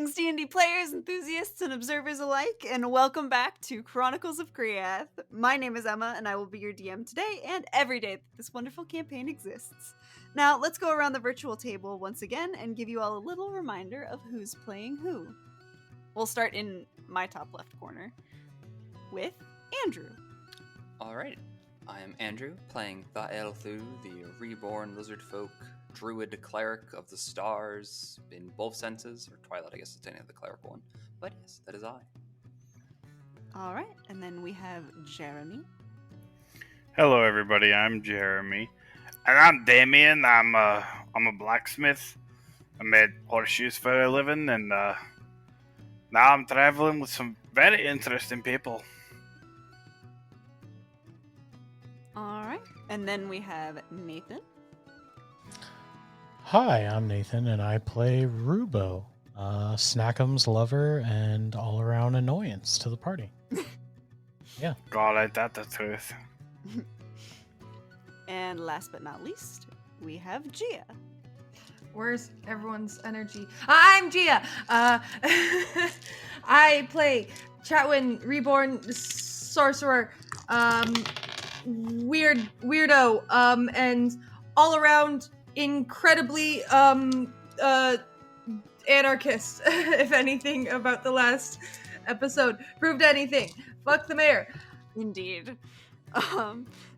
Greetings, D&D players, enthusiasts, and observers alike, and welcome back to Chronicles of Kriath. My name is Emma, and I will be your DM today and every day that this wonderful campaign exists. Now, let's go around the virtual table once again and give you all a little reminder of who's playing who. We'll start in my top left corner with Andrew. Alright, I am Andrew, playing Thaelthu, the reborn lizard folk druid cleric of the stars in both senses, or Twilight, I guess it's any of the cleric one. But yes, that is I. All right, and then we have Jeremy. Hello, everybody. I'm Jeremy, and I'm Damien. I'm a blacksmith. I made horseshoes for a living, and now I'm traveling with some very interesting people. All right, and then we have Nathan. Hi, I'm Nathan, and I play Rubo, Snack'em's lover and all-around annoyance to the party. Yeah. God, ain't that the truth? And last but not least, we have Gia. Where's everyone's energy? I'm Gia. I play Chatwin, reborn sorcerer, weirdo, and all around incredibly anarchist. If anything about the last episode proved anything, fuck the mayor. Indeed.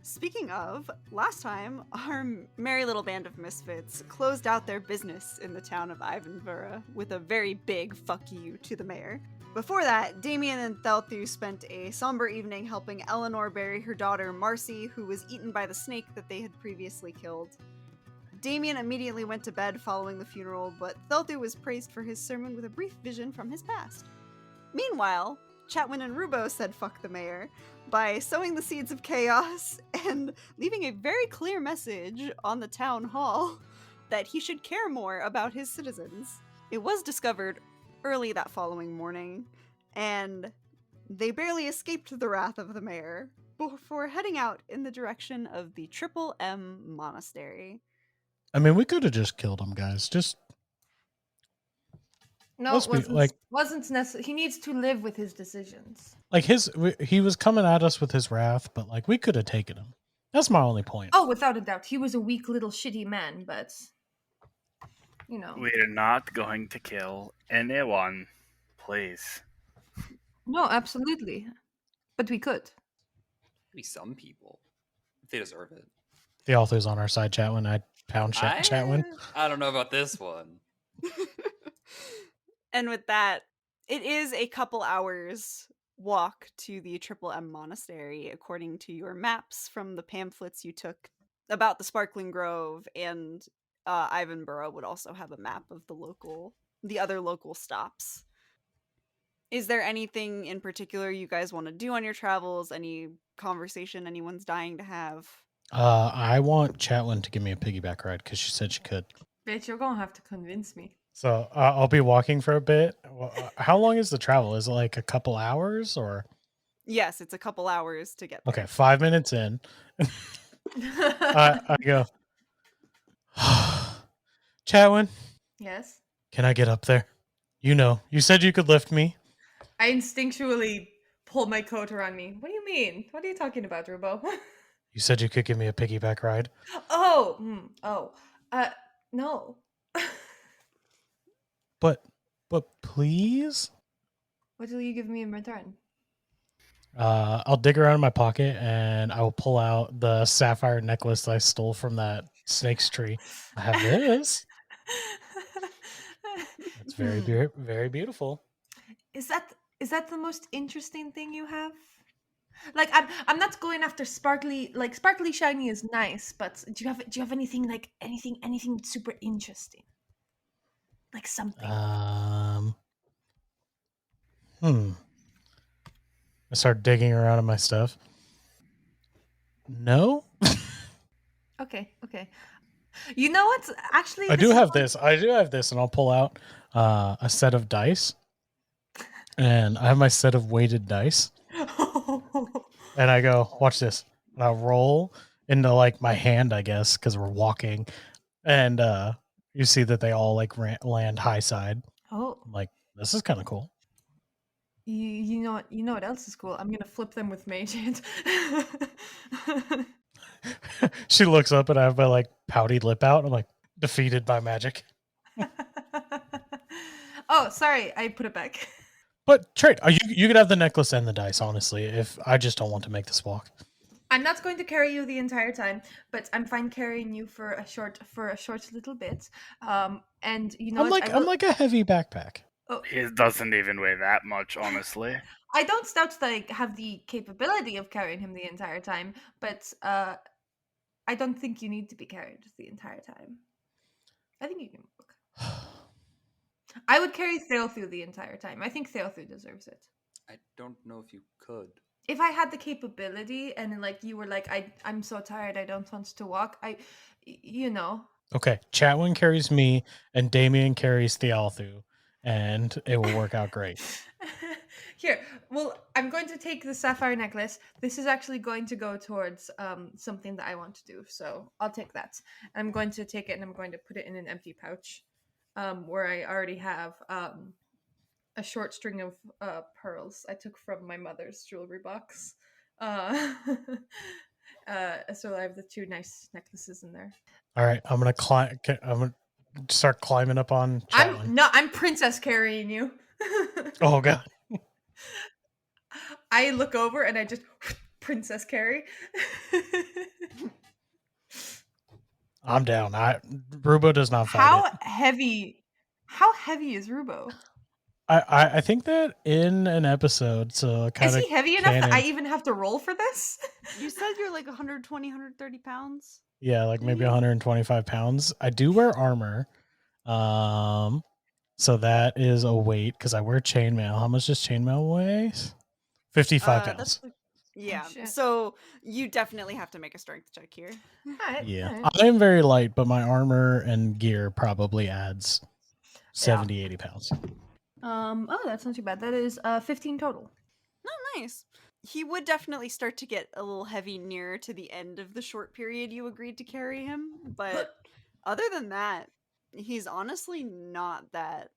Speaking of, last time, our merry little band of misfits closed out their business in the town of Ivenburra with a very big fuck you to the mayor. Before that, Damien and Thelthu spent a somber evening helping Eleanor bury her daughter Marcy, who was eaten by the snake that they had previously killed. Damien immediately went to bed following the funeral, but Thelthu was praised for his sermon with a brief vision from his past. Meanwhile, Chatwin and Rubo said fuck the mayor by sowing the seeds of chaos and leaving a very clear message on the town hall that he should care more about his citizens. It was discovered early that following morning, and they barely escaped the wrath of the mayor before heading out in the direction of the Triple M Monastery. I mean, we could have just killed him, guys. No, it wasn't necessary. He needs to live with his decisions. He was coming at us with his wrath, but we could have taken him. That's my only point. Oh, without a doubt. He was a weak little shitty man, but We're not going to kill anyone, please. No, absolutely. But we could. Maybe some people, if they deserve it. The author's on our side, Chatwin. I'd pound Chatwin. I don't know about this one. And with that, it is a couple hours walk to the Triple M Monastery, according to your maps from the pamphlets you took about the Sparkling Grove, and Ivenburra would also have a map of the other local stops. Is there anything in particular you guys want to do on your travels? Any conversation anyone's dying to have? I want Chatwin to give me a piggyback ride because she said she could. Bitch, you're gonna have to convince me. So I'll be walking for a bit. How long is the travel? Is it a couple hours or? Yes, it's a couple hours to get there. Okay, 5 minutes in. I go, Chatwin? Yes? Can I get up there? You said you could lift me. I instinctually pull my coat around me. What do you mean? What are you talking about, Rubo? You said you could give me a piggyback ride. No. But please? What will you give me in return? I'll dig around in my pocket and I will pull out the sapphire necklace I stole from that snake's tree. I have this. It's very, very beautiful. Is that the most interesting thing you have? I'm not going after sparkly shiny is nice, but do you have anything anything super interesting? Like something. I start digging around in my stuff. No? Okay. You know what's actually I do have this, and I'll pull out a set of dice. And I have my set of weighted dice. And I go, watch this. And I'll roll into my hand, I guess, because we're walking. And you see that they all land high side. Oh. I'm like, This is kind of cool. You know what else is cool? I'm gonna flip them with Mage Hand. She looks up and I have my like pouty lip out. I'm like, defeated by magic. Oh, sorry, I put it back. But trade. You could have the necklace and the dice, honestly, if I just don't want to make this walk. I'm not going to carry you the entire time, but I'm fine carrying you for a short little bit. And you know I'm what? like I'm like a heavy backpack. He doesn't even weigh that much, honestly. I don't doubt that I have the capability of carrying him the entire time, but I don't think you need to be carried the entire time. I think you can walk. I would carry Theothu the entire time. I think Theothu deserves it. I don't know if you could. If I had the capability and like you were like, I'm so tired, I don't want to walk. You know. Okay, Chatwin carries me and Damien carries Thealthu, and it will work out great. Here, well, I'm going to take the sapphire necklace. This is actually going to go towards something that I want to do, so I'll take that. I'm going to take it and I'm going to put it in an empty pouch, where I already have a short string of pearls I took from my mother's jewelry box. So I have the two nice necklaces in there. All right, I'm gonna climb. I'm gonna start climbing up on Chatwin. I'm princess carrying you. Oh god. I look over and I just princess carry. I'm down. Rubo does not fight it. How heavy is Rubo? I think that in an episode, so kind Is of he heavy enough that I even have to roll for this? You said you're like 120, 130 pounds. yeah, like maybe 125 pounds. I do wear armor, so that is a weight because I wear chainmail. How much does chainmail weigh? 55 pounds. Yeah, shit. so you definitely have to make a strength check here. Alright, Yeah, alright. I am very light, but my armor and gear probably adds 70, 80 pounds. Oh, that's not too bad. That is 15 total. Oh, nice. He would definitely start to get a little heavy nearer to the end of the short period you agreed to carry him, but other than that, he's honestly not that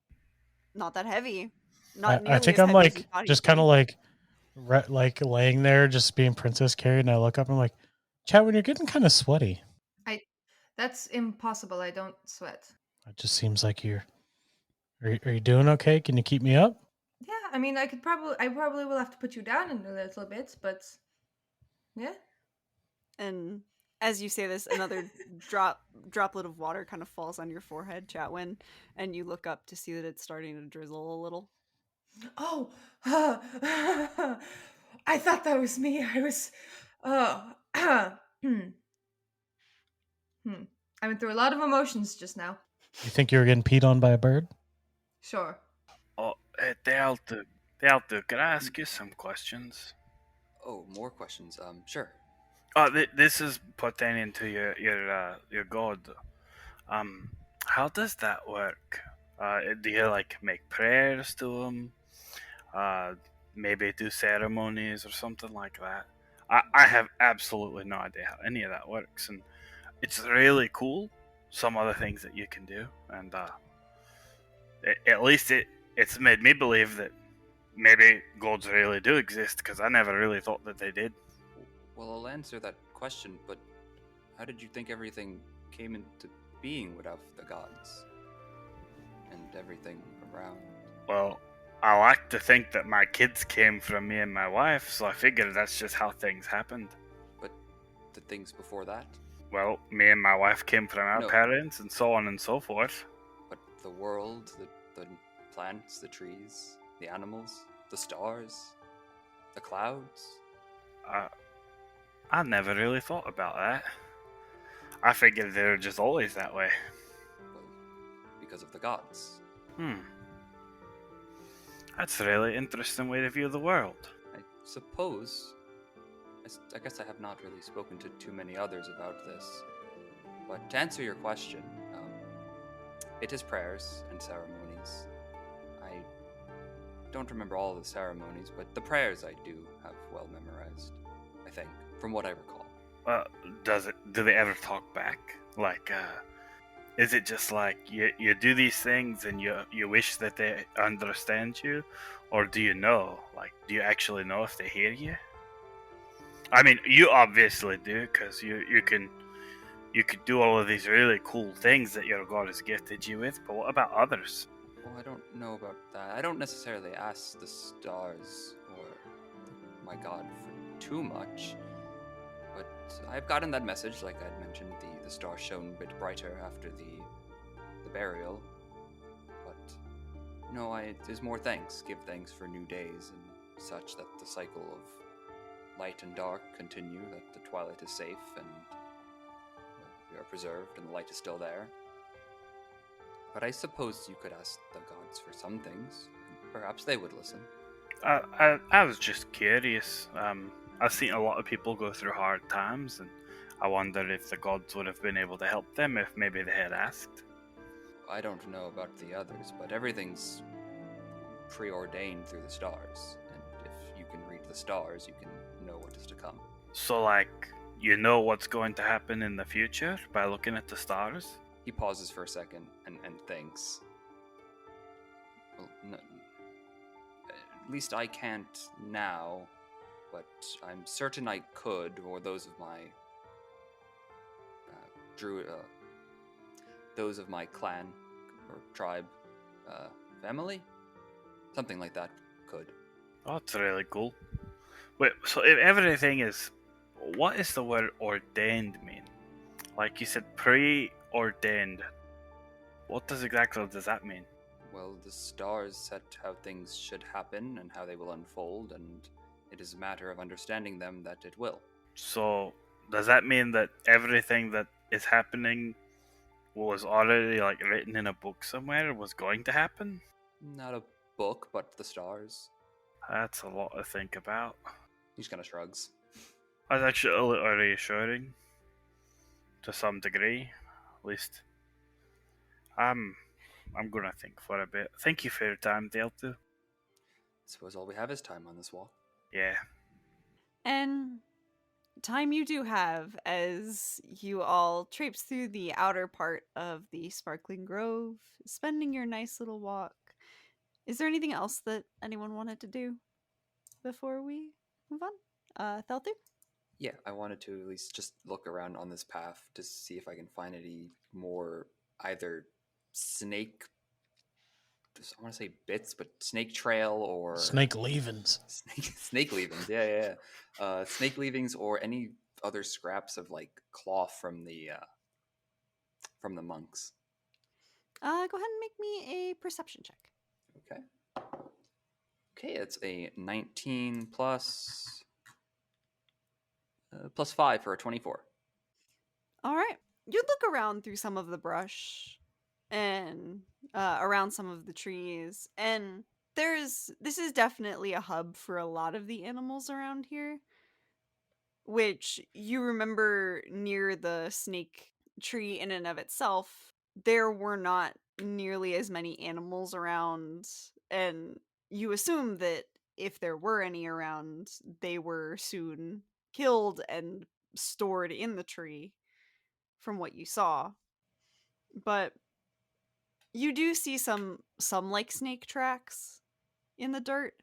heavy. Not nearly I think as I'm heavy as you like thought he'd just be. kind of like laying there, just being princess carried, and I look up and I'm like, Chatwin, you're getting kind of sweaty. That's impossible. I don't sweat. It just seems like you're. Are you doing okay? Can you keep me up? Yeah, I mean, I probably will have to put you down in a little bit, but yeah. And as you say this, another droplet of water kind of falls on your forehead, Chatwin, and you look up to see that it's starting to drizzle a little. Oh, I thought that was me. I was, I went through a lot of emotions just now. You think you were getting peed on by a bird? Sure. Oh, Thealthu, can I ask you some questions? Oh, more questions. Sure. This is pertaining to your god. How does that work? Do you like make prayers to him? Maybe do ceremonies or something like that? I have absolutely no idea how any of that works, and it's really cool. Some other things that you can do, and at least it's made me believe that maybe gods really do exist, because I never really thought that they did. Well, I'll answer that question, but how did you think everything came into being without the gods? And everything around? Well, I like to think that my kids came from me and my wife, so I figured that's just how things happened. But the things before that? Well, me and my wife came from our No. parents, and so on and so forth. But the world, the plants, the trees, the animals, the stars, the clouds? I never really thought about that. I figured they were just always that way. Well, because of the gods. That's a really interesting way to view the world. I suppose. I guess I have not really spoken to too many others about this. But to answer your question, it is prayers and ceremonies. I don't remember all the ceremonies, but the prayers I do have well memorized, I think, from what I recall. Do they ever talk back? Like, Is it just like you do these things and you wish that they understand you, or do you know? Like, do you actually know if they hear you? I mean, you obviously do, because you could do all of these really cool things that your god has gifted you with. But what about others? Well, I don't know about that. I don't necessarily ask the stars or my god for too much, but I've gotten that message, like I'd mentioned. The stars shone a bit brighter after the burial, but there's more thanks. Give thanks for new days and such, that the cycle of light and dark continue, that the twilight is safe and we are preserved and the light is still there. But I suppose you could ask the gods for some things, and perhaps they would listen. I was just curious. I've seen a lot of people go through hard times, and I wonder if the gods would have been able to help them if maybe they had asked. I don't know about the others, but everything's preordained through the stars, and if you can read the stars, you can know what is to come. So, like, you know what's going to happen in the future by looking at the stars? He pauses for a second and thinks. Well, no, at least I can't now, but I'm certain I could, or those of my those of my clan or tribe, family, something like that could. Oh, that's really cool. Wait, so if everything is, what is the word ordained mean? Like you said, preordained. What exactly does that mean? Well, the stars set how things should happen and how they will unfold, and it is a matter of understanding them that it will. So, does that mean that everything that is happening was already like written in a book somewhere, was going to happen? Not a book, but the stars. That's a lot to think about. He just kind of shrugs. That's actually a little reassuring, to some degree, at least. I'm gonna think for a bit. Thank you for your time, Delta. Suppose all we have is time on this walk. Yeah. And time you do have as you all traipse through the outer part of the sparkling grove, spending your nice little walk. Is there anything else that anyone wanted to do before we move on? Thelthu? Yeah, I wanted to at least just look around on this path to see if I can find any more either snake, I want to say bits, but snake trail or Snake leavings. snake leavings. Yeah. Snake leavings or any other scraps of like cloth from the monks. Go ahead and make me a perception check. Okay, it's a 19 plus 5 for a 24. All right. You look around through some of the brush and around some of the trees, and this is definitely a hub for a lot of the animals around here, which you remember near the snake tree in and of itself, there were not nearly as many animals around, and you assume that if there were any around, they were soon killed and stored in the tree from what you saw. But you do see some like snake tracks in the dirt.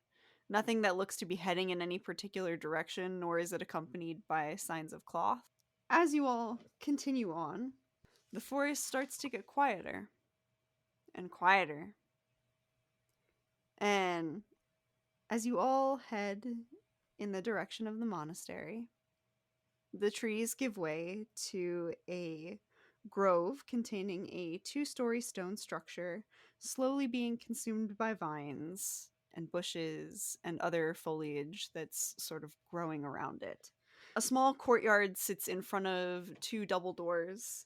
Nothing that looks to be heading in any particular direction, nor is it accompanied by signs of cloth. As you all continue on, the forest starts to get quieter and quieter. And as you all head in the direction of the monastery, the trees give way to a grove containing a 2-story stone structure, slowly being consumed by vines and bushes and other foliage that's sort of growing around it. A small courtyard sits in front of 2 double doors,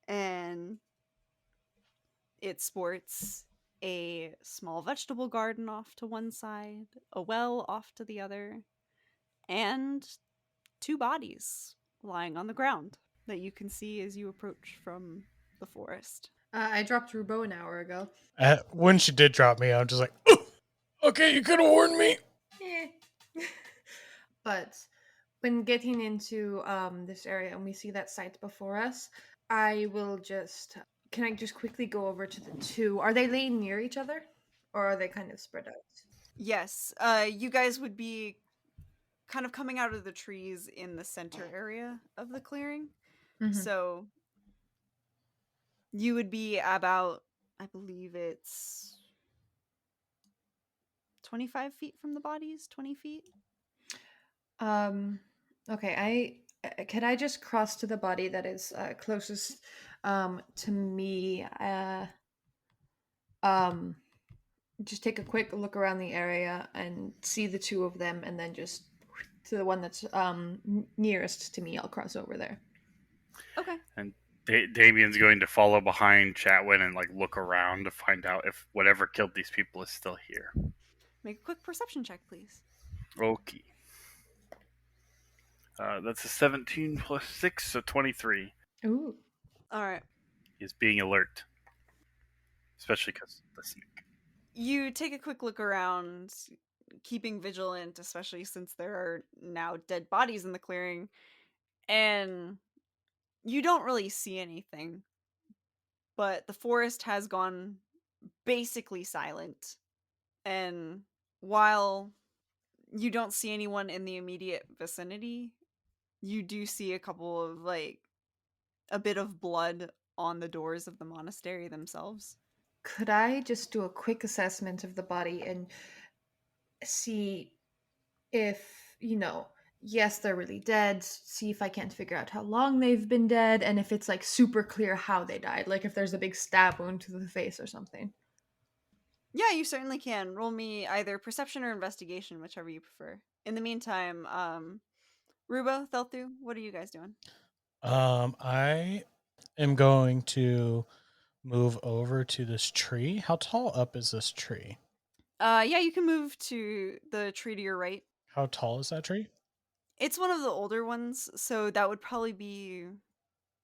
and it sports a small vegetable garden off to one side, a well off to the other, and 2 bodies lying on the ground that you can see as you approach from the forest. I dropped Rubo an hour ago. When she did drop me, I'm just like, okay, you could have warned me. Eh. But when getting into this area and we see that site before us, I will just. Can I just quickly go over to the two? Are they laying near each other, or are they kind of spread out? Yes, you guys would be kind of coming out of the trees in the center area of the clearing. Mm-hmm. So you would be about, I believe it's 25 feet from the bodies, 20 feet. Okay. Can I just cross to the body that is closest to me? Um, just take a quick look around the area and see the two of them, and then just to the one that's nearest to me. I'll cross over there. Okay. And Damien's going to follow behind Chatwin and like look around to find out if whatever killed these people is still here. Make a quick perception check, please. Okay. That's a 17 plus 6, so 23. Ooh. All right. He's being alert. Especially because the snake. You take a quick look around, keeping vigilant, especially since there are now dead bodies in the clearing, and you don't really see anything. But the forest has gone basically silent. And while you don't see anyone in the immediate vicinity, you do see a couple of, like, a bit of blood on the doors of the monastery themselves. Could I just do a quick assessment of the body and see if, yes, they're really dead, see if I can't figure out how long they've been dead, and if it's like super clear how they died, like if there's a big stab wound to the face or something. Yeah, you certainly can. Roll me either perception or investigation, whichever you prefer. In the meantime, Rubo, Thelthu, what are you guys doing? I am going to move over to this tree. How tall up is this tree? Yeah, you can move to the tree to your right. How tall is that tree? It's one of the older ones, so that would probably be.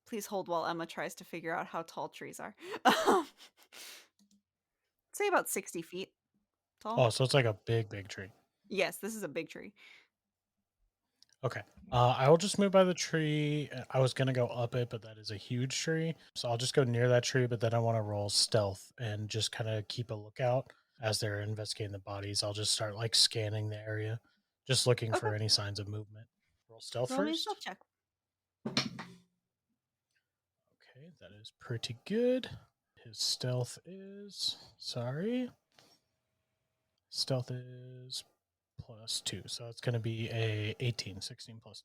Please hold while Emma tries to figure out how tall trees are. Say about 60 feet tall. Oh, so it's like a big, big tree. Yes, this is a big tree. Okay. I will just move by the tree. I was gonna go up it, but that is a huge tree. So I'll just go near that tree, but then I want to roll stealth and just kind of keep a lookout as they're investigating the bodies. I'll just start like scanning the area, just looking Okay, for any signs of movement. Roll stealth roll me a first. stealth check. Okay, that is pretty good. His stealth is stealth is +2, so it's going to be a 18, 16 +2.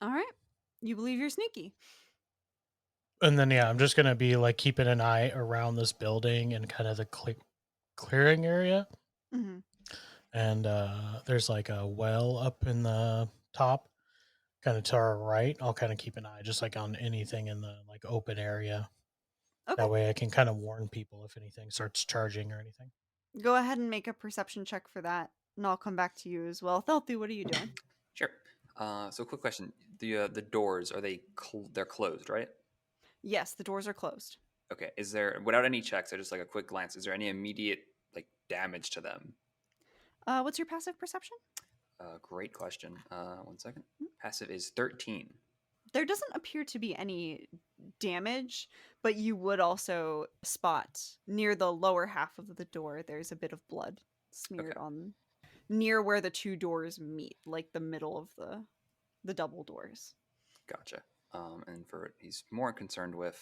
All right, you believe you're sneaky. And then I'm just going to be like keeping an eye around this building and kind of the clearing area. Mm-hmm. And there's like a well up in the top, kind of to our right. I'll kind of keep an eye just like on anything in the like open area. Okay, That way I can kind of warn people if anything starts charging or anything. go ahead and make a perception check for that, and I'll come back to you as well. Thelthu, what are you doing? Sure. So quick question: the doors, are they they're closed, right? Yes, the doors are closed. Okay. Is there, without any checks or just like a quick glance, is there any immediate like damage to them? What's your passive perception? Great question. 1 second. Passive is 13. There doesn't appear to be any damage, but you would also spot near the lower half of the door, there's a bit of blood smeared Okay. on near where the two doors meet, like the middle of the double doors. Gotcha. And for what he's more concerned with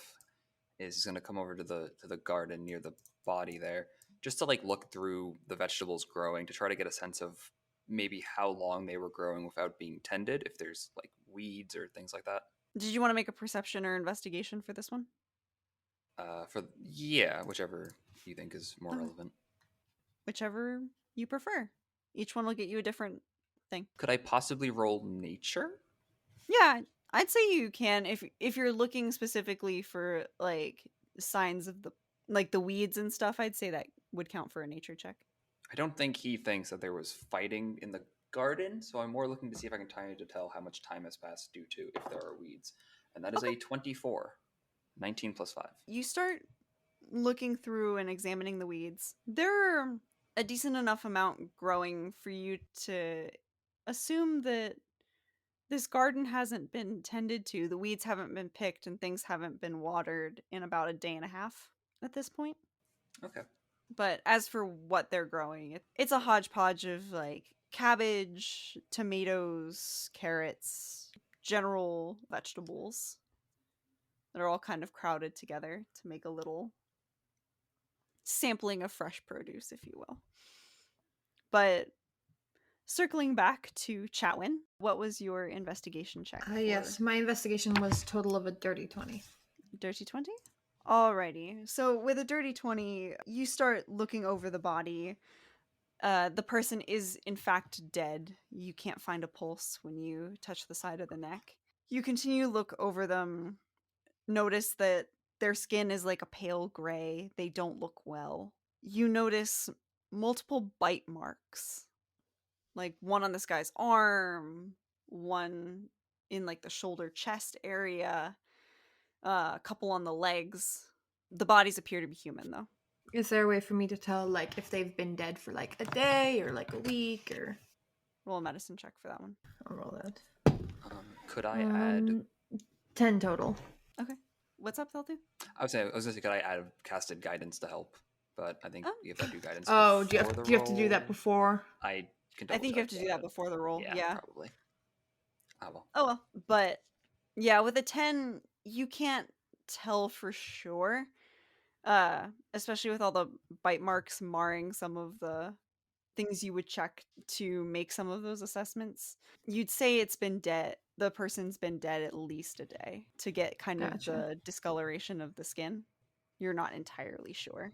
is he's going to come over to the garden near the body there, just to like look through the vegetables growing to try to get a sense of maybe how long they were growing without being tended, if there's like weeds or things like that. Did you want to make a perception or investigation for this one? Whichever you think is more Okay. relevant. Whichever you prefer. Each one will get you a different thing. Could I possibly roll nature? Yeah, I'd say you can if you're looking specifically for like signs of the weeds and stuff. I'd say that would count for a nature check. I don't think he thinks that there was fighting in the garden, so I'm more looking to see if I can try to tell how much time has passed due to if there are weeds. And that is Okay. a 24. 19 plus 5. You start looking through and examining the weeds. There are a decent enough amount growing for you to assume that This garden hasn't been tended to. The weeds haven't been picked and things haven't been watered in about a day and a half at this point. Okay. But as for what they're growing, it's a hodgepodge of like cabbage, tomatoes, carrots, general vegetables that are all kind of crowded together to make a little sampling of fresh produce, if you will. But circling back to Chatwin, what was your investigation check? Yes, my investigation was total of a dirty 20. Dirty 20? Alrighty. So with a dirty 20, you start looking over the body. The person is in fact dead. You can't find a pulse when you touch the side of the neck. You continue to look over them, notice that their skin is like a pale gray. They don't look well. You notice multiple bite marks, like one on this guy's arm, one in like the shoulder chest area, a couple on the legs. The bodies appear to be human though. Is there a way for me to tell, like, if they've been dead for like a day or like a week or? Roll a medicine check for that one. I'll roll that. Could I add? 10 total. Okay. What's up, Theltu? I was gonna say, could I add casted guidance to help? But I think if I do guidance. Oh, do you before the have to do that roll, before? I can. I think you have to double-check do that before the roll. Yeah. Probably. Oh well. Oh well. But yeah, with a 10, you can't tell for sure. Especially with all the bite marks marring some of the things you would check to make some of those assessments. You'd say it's been dead. The person's been dead at least a day to get kind Gotcha. of the discoloration of the skin. You're not entirely sure.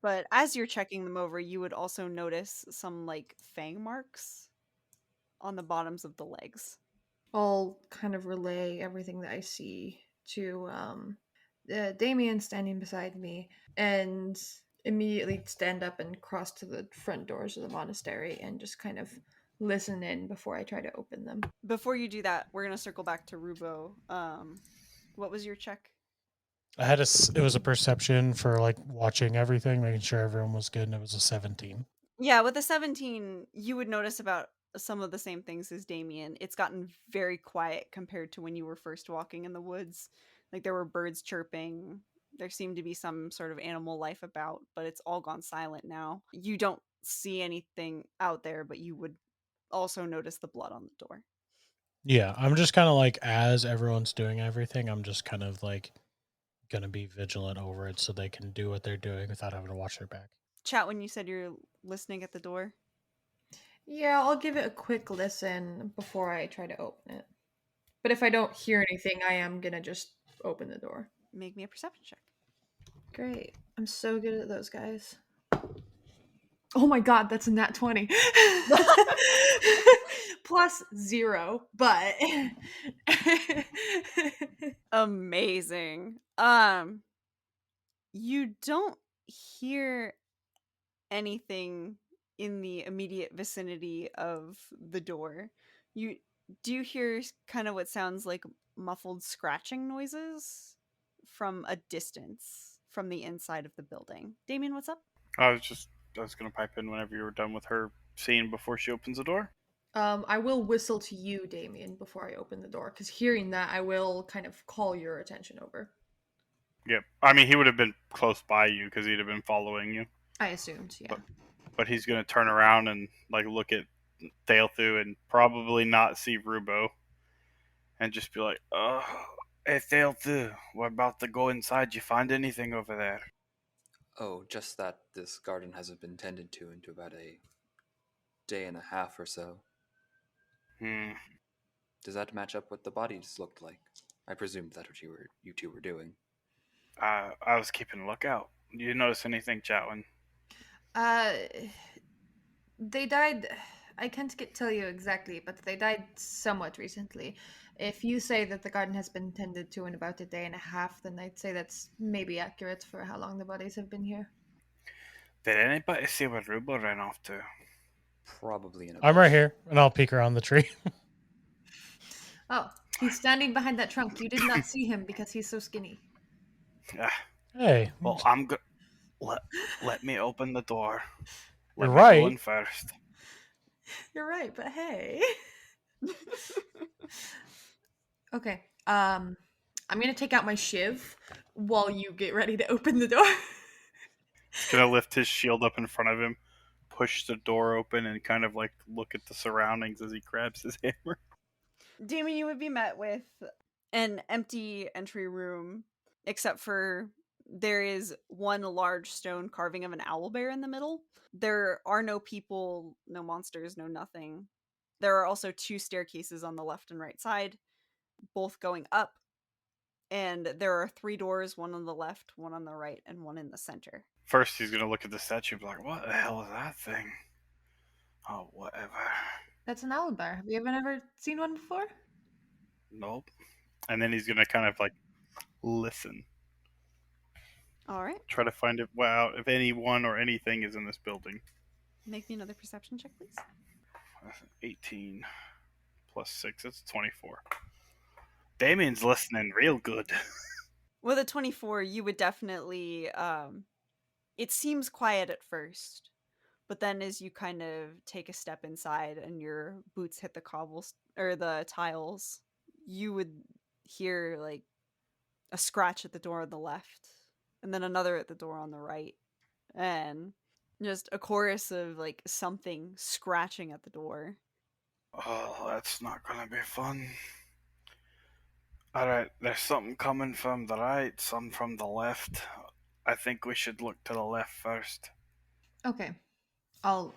But as you're checking them over, you would also notice some like fang marks on the bottoms of the legs. I'll kind of relay everything that I see to Damien standing beside me and immediately stand up and cross to the front doors of the monastery and just kind of listen in before I try to open them. Before you do that, we're gonna circle back to Rubo. What was your check? I had it was a perception for like watching everything, making sure everyone was good, and it was a 17. Yeah, with a 17, you would notice about some of the same things as Damien. It's gotten very quiet compared to when you were first walking in the woods. Like there were birds chirping. There seemed to be some sort of animal life about, but it's all gone silent now. You don't see anything out there, but you would also notice the blood on the door. Yeah, I'm just kind of like, as everyone's doing everything, I'm just kind of like gonna be vigilant over it so they can do what they're doing without having to watch their back. Chat, when you said you're listening at the door. Yeah, I'll give it a quick listen before I try to open it. But if I don't hear anything, I am gonna just open the door. Make me a perception check. Great. I'm so good at those, guys. Oh my god, that's a nat 20. Plus 0, but Amazing. You don't hear anything in the immediate vicinity of the door. You do hear kind of what sounds like muffled scratching noises from a distance from the inside of the building. Damien, what's up? I was gonna pipe in whenever you were done with her scene before she opens the door. I will whistle to you, Damien, before I open the door, because hearing that, I will kind of call your attention over. Yep. I mean, he would have been close by you because he'd have been following you. I assumed, yeah. But he's gonna turn around and like look at Thaelthu and probably not see Rubo, and just be like, "Oh, hey Thaelthu, we're about to go inside. You find anything over there?" Oh, just that this garden hasn't been tended to into about a day and a half or so. Does that match up what the bodies looked like? I presumed that's what you two were doing. I was keeping a lookout. Did you notice anything, Chatwin? They died. I can't tell you exactly, but they died somewhat recently. If you say that the garden has been tended to in about a day and a half, then I'd say that's maybe accurate for how long the bodies have been here. Did anybody see where Rubo ran off to? Probably in a I'm right here, and I'll peek around the tree. Oh, he's standing behind that trunk. You did not see him because he's so skinny. Hey, Well, I'm good. Let me open the door. You're Let me right. go in first. You're right, but hey. Okay. I'm gonna take out my shiv while you get ready to open the door. He's gonna lift his shield up in front of him, push the door open, and kind of like look at the surroundings as he grabs his hammer. Damien, you would be met with an empty entry room, except for there is one large stone carving of an owlbear in the middle. There are no people, no monsters, no nothing. There are also 2 staircases on the left and right side, both going up. And there are 3 doors, one on the left, one on the right, and one in the center. First, he's gonna look at the statue and be like, "What the hell is that thing?" Oh, whatever. That's an owlbear. Have you ever seen one before? Nope. And then he's gonna kind of like listen, All right. try to find out if anyone or anything is in this building. Make me another perception check, please. That's an 18 plus 6. That's 24. Damien's listening real good. With a 24, you would definitely it seems quiet at first, but then as you kind of take a step inside and your boots hit the cobbles or the tiles, you would hear like a scratch at the door on the left and then another at the door on the right, and just a chorus of like something scratching at the door. Oh, that's not gonna be fun. Alright, there's something coming from the right, some from the left. I think we should look to the left first. Okay. I'll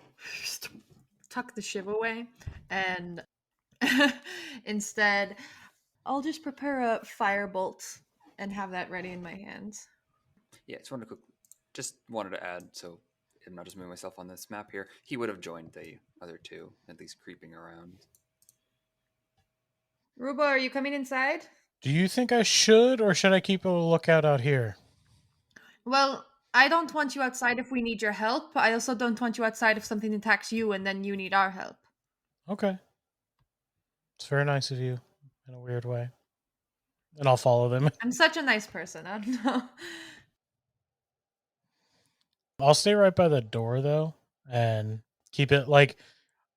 tuck the shiv away and instead I'll just prepare a firebolt and have that ready in my hands. Yeah, just wanted to add, so I'm not just moving myself on this map here. He would have joined the other 2, at least creeping around. Ruba, are you coming inside? Do you think I should, or should I keep a lookout out here? Well, I don't want you outside if we need your help. I also don't want you outside if something attacks you and then you need our help. Okay. It's very nice of you, in a weird way. And I'll follow them. I'm such a nice person. I don't know. I'll stay right by the door, though, and keep it like...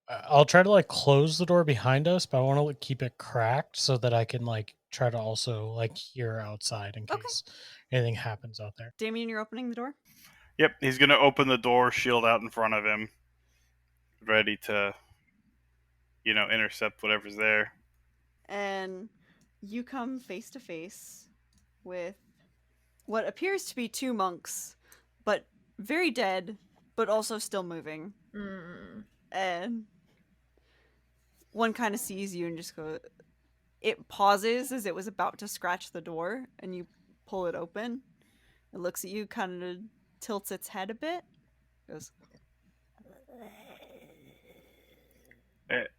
I'll try to like close the door behind us, but I want to keep it cracked so that I can like try to also like hear outside in Okay. case anything happens out there. Damien, you're opening the door? Yep, he's gonna open the door, shield out in front of him, ready to, intercept whatever's there. And you come face to face with what appears to be 2 monks, but very dead, but also still moving. And one kind of sees you and just goes, it pauses as it was about to scratch the door, and you pull it open. It looks at you, kind of tilts its head a bit, goes,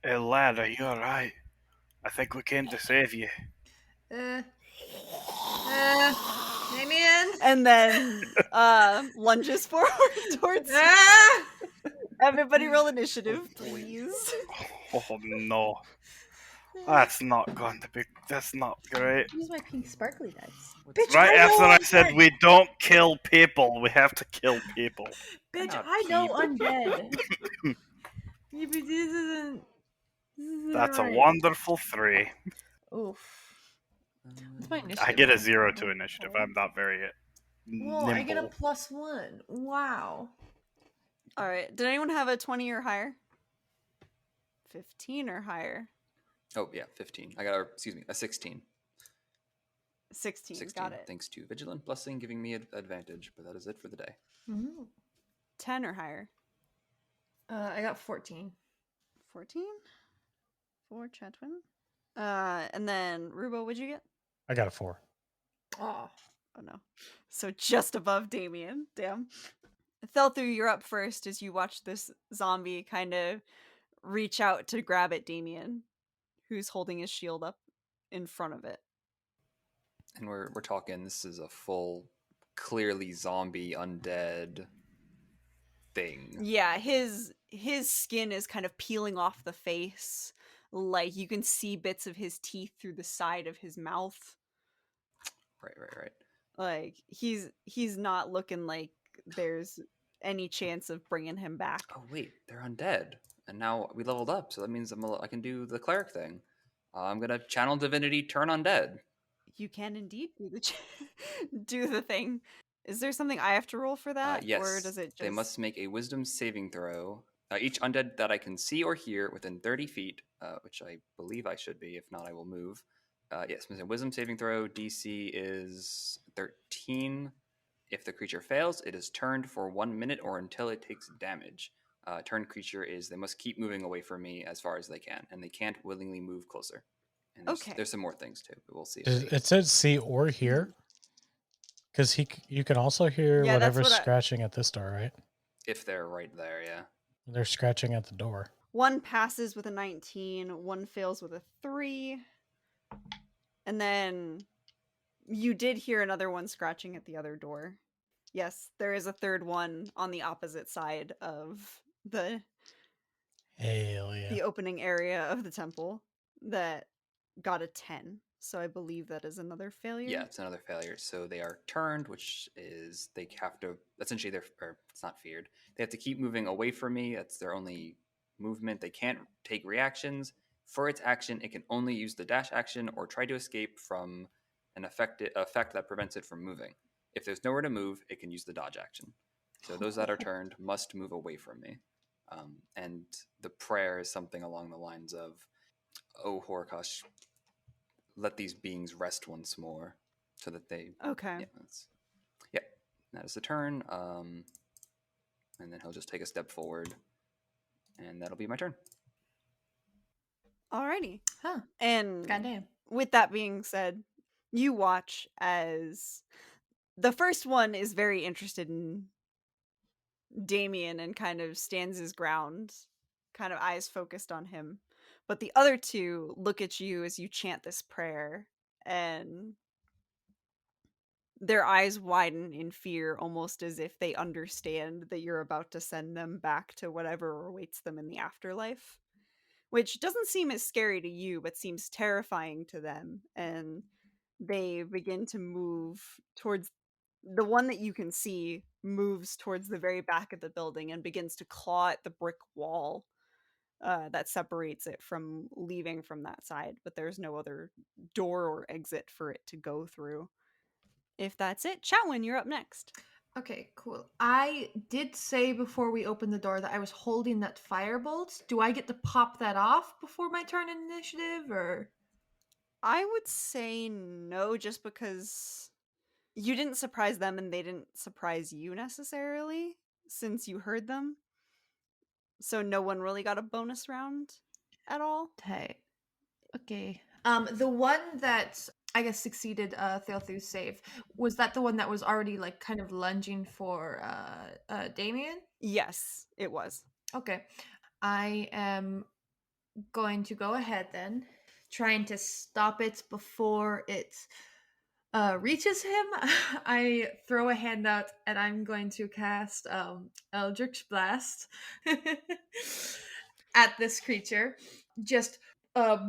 Hey, lad, are you alright? I think we came to save you. Damien? and then lunges forward towards you. Ah! Everybody roll initiative, please. Oh no. That's not great. Use my pink sparkly dice. What's- Bitch, Right I after know I said undead. we don't kill people, we have to kill people. Bitch, Not I know people. undead. Yeah, but this isn't That's a right. wonderful 3. Oof. What's my initiative? I get a roll? 0 to initiative. I'm not very Whoa, nimble. I get a +1. Wow. All right. Did anyone have a 20 or higher? 15 or higher? Oh, yeah, 15. I got, a 16. 16. 16, Got it. thanks to Vigilant Blessing giving me advantage, but that is it for the day. 10 or higher? I got 14. 14 for Chetwin. And then Rubo, what'd you get? I got a 4. Oh. Oh no. So just above Damien. Damn. Thelthu, you're up first as you watch this zombie kind of reach out to grab at Damien, who's holding his shield up in front of it. And we're talking, this is a full, clearly zombie, undead thing. Yeah, his skin is kind of peeling off the face. Like you can see bits of his teeth through the side of his mouth. Right. Like he's not looking like there's any chance of bringing him back. Oh, wait, they're undead. And now we leveled up, so that means I can do the cleric thing. I'm gonna channel divinity, turn undead. You can indeed do the do the thing. Is there something I have to roll for that, or Yes, does it just? they must make a wisdom saving throw. Each undead that I can see or hear within 30 feet, which I believe I should be. If not, I will move. Yes, wisdom saving throw. DC is 13. If the creature fails, it is turned for 1 minute or until it takes damage. Turned creature is they must keep moving away from me as far as they can, and they can't willingly move closer. And Okay. there's some more things too, but we'll see. It said see or hear, because you can also hear Yeah, that's whatever's what scratching at this door, right? If they're right there, yeah. They're scratching at the door. One passes with a 19, one fails with a 3. And then you did hear another one scratching at the other door. Yes, there is a third one on the opposite side of the Hell yeah. the opening area of the temple that got a 10. So I believe that is another failure. Yeah, it's another failure. So they are turned, which is they have to essentially it's not feared. They have to keep moving away from me. That's their only movement. They can't take reactions. For its action, it can only use the dash action or try to escape from an effect that prevents it from moving. If there's nowhere to move, it can use the dodge action. So those that are turned must move away from me. And the prayer is something along the lines of, "Oh Horikosh, let these beings rest once more," so that they. Okay. Yeah, that is the turn. And then he'll just take a step forward, and that'll be my turn. Alrighty. Huh. And Goddamn. with that being said, you watch as the first one is very interested in Damien and kind of stands his ground, kind of eyes focused on him. But the other two look at you as you chant this prayer, and their eyes widen in fear, almost as if they understand that you're about to send them back to whatever awaits them in the afterlife. Which doesn't seem as scary to you, but seems terrifying to them. And they begin to move towards the one that you can see, moves towards the very back of the building and begins to claw at the brick wall that separates it from leaving from that side. But there's no other door or exit for it to go through. If that's it, Chatwin, you're up next. Okay, cool. I did say before we opened the door that I was holding that firebolt. Do I get to pop that off before my turn in initiative, or? I would say no, just because you didn't surprise them and they didn't surprise you necessarily, since you heard them. So no one really got a bonus round at all. Okay. The one that I guess succeeded Theothu's save, was that the one that was already like kind of lunging for Damien? Yes, it was. Okay. I am going to go ahead then, trying to stop it before it reaches him. I throw a hand out and I'm going to cast Eldritch Blast at this creature. Just a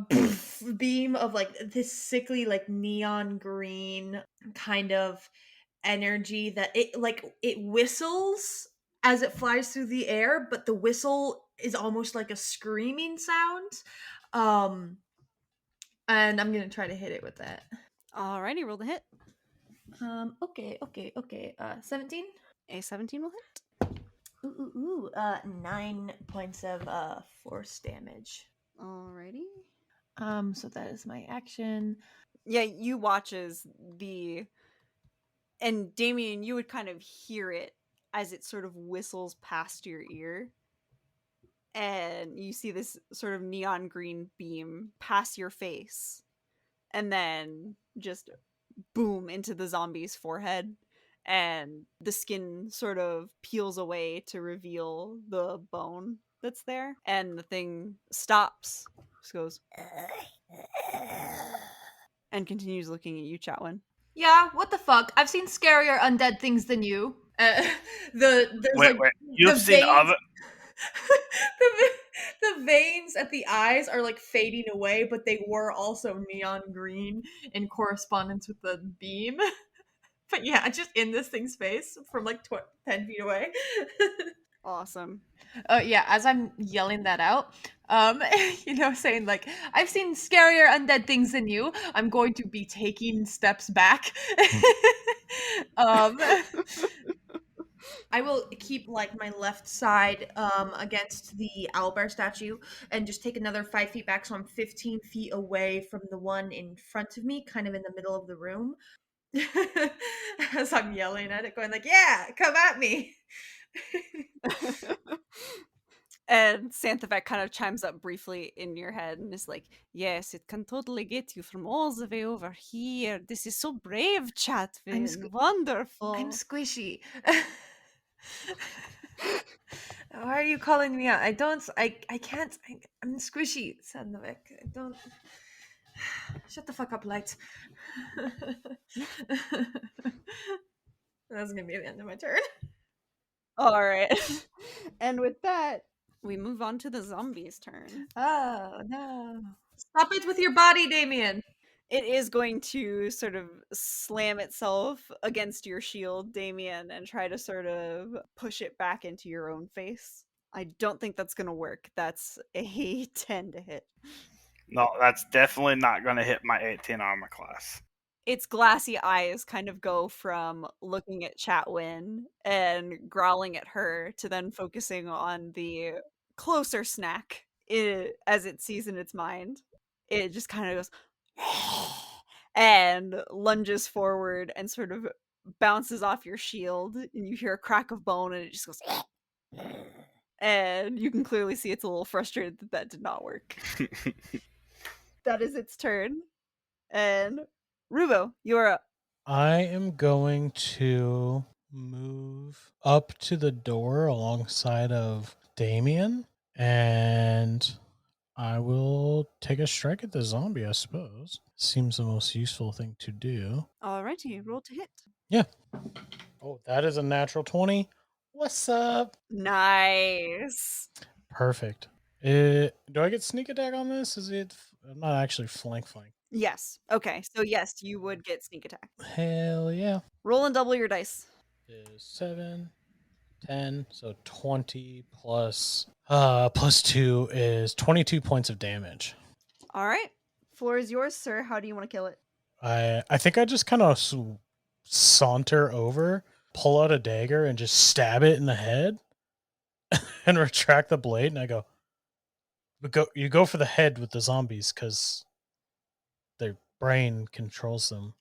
beam of like this sickly like neon green kind of energy that it whistles as it flies through the air, but the whistle is almost like a screaming sound. And I'm gonna try to hit it with that. Alrighty, roll the hit. Okay. 17. A 17 will hit. 9 points of force damage. Alrighty. So that is my action. Yeah, you watch as and Damien, you would kind of hear it as it sort of whistles past your ear. And you see this sort of neon green beam pass your face. And then just boom into the zombie's forehead. And the skin sort of peels away to reveal the bone that's there. And the thing stops. Just goes. And continues looking at you, Chatwin. Yeah, what the fuck? I've seen scarier undead things than you. Wait. You've seen other. The veins at the eyes are like fading away, but they were also neon green in correspondence with the beam. But yeah, just in this thing's face from like 10 feet away. Awesome. Yeah, as I'm yelling that out, saying like, I've seen scarier undead things than you. I'm going to be taking steps back. um, I will keep like my left side against the owlbear statue and just take another 5 feet back, so I'm 15 feet away from the one in front of me, kind of in the middle of the room. As I'm yelling at it, going like, "Yeah, come at me!" And Santhavek kind of chimes up briefly in your head and is like, yes, it can totally get you from all the way over here. This is so brave, Chatwin. Wonderful. I'm squishy. Why are you calling me out? I can't. I'm squishy, Sandovik. I don't. Shut the fuck up, Light. That's gonna be the end of my turn. All right. And with that, we move on to the zombie's turn. Oh, no. Stop it with your body, Damien. It is going to sort of slam itself against your shield, Damien, and try to sort of push it back into your own face. I don't think that's going to work. That's a 10 to hit. No, that's definitely not going to hit my 18 armor class. Its glassy eyes kind of go from looking at Chatwin and growling at her to then focusing on the closer snack as it sees in its mind. It just kind of goes and lunges forward and sort of bounces off your shield, and you hear a crack of bone, and it just goes and you can clearly see it's a little frustrated that that did not work. That is its turn. And Rubo, you're up. I am going to move up to the door alongside of Damien, and I will take a strike at the zombie, I suppose. Seems the most useful thing to do. Alrighty, roll to hit. Yeah. Oh, that is a natural 20. What's up? Nice. Perfect. Do I get sneak attack on this? Is it? I'm not actually flank. Yes. Okay, so yes, you would get sneak attack. Hell yeah. Roll and double your dice. Is 7, 10, so 20 plus 2 is 22 points of damage. All right. Floor is yours, sir. How do you want to kill it? I think I just kind of saunter over, pull out a dagger, and just stab it in the head, and retract the blade. And I go, you go for the head with the zombies because their brain controls them,